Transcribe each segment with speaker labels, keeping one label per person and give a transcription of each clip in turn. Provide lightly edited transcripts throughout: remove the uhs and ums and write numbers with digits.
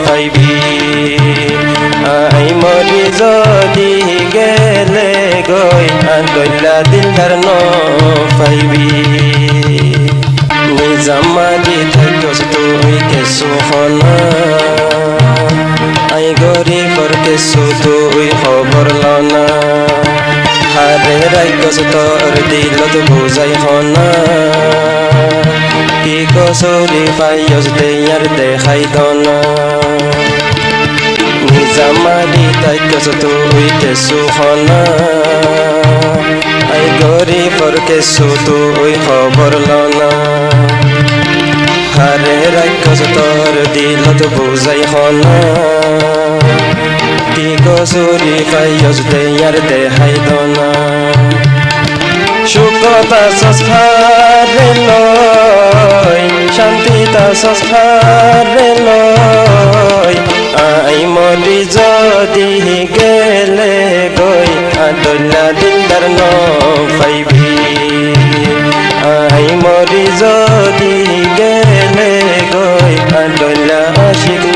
Speaker 1: পাইবি I মরি যদি গেলে গই আদল্লা দিলদার ন পাইবি নিজামাজি থাকস তুই কেসু হনা আই গরিবর কেসু তুই খবর লনা হারে রাইকস তোর দিলত বুঝাই হনা কি কসুরি পাইয়স দেয়ার দেখাই দনা নিজামাজি থাকস তুই কেসু হনা আই গরিবর কেসু তুই খবর লনা হারে রাইকস তোর দিলত বুঝাই হনা কি কসুরি পাইয়স দেয়ার দেখাই দনা সুখতা সস্থারে লয় শান্তিতা সস্থারে লয় আই মরি যদি গেলে গই আদল্লা দিলদার ন পাইবি আই মরি যদি গেলে গই আদল্লা আশিক ন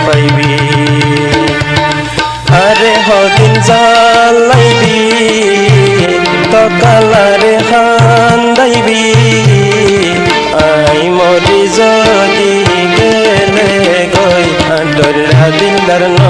Speaker 1: পাইবি আরে হদিন জালাইবি তকালারে হান্দাইবি আই মরি যদি গেলে গই আদল্লা দিলদার ন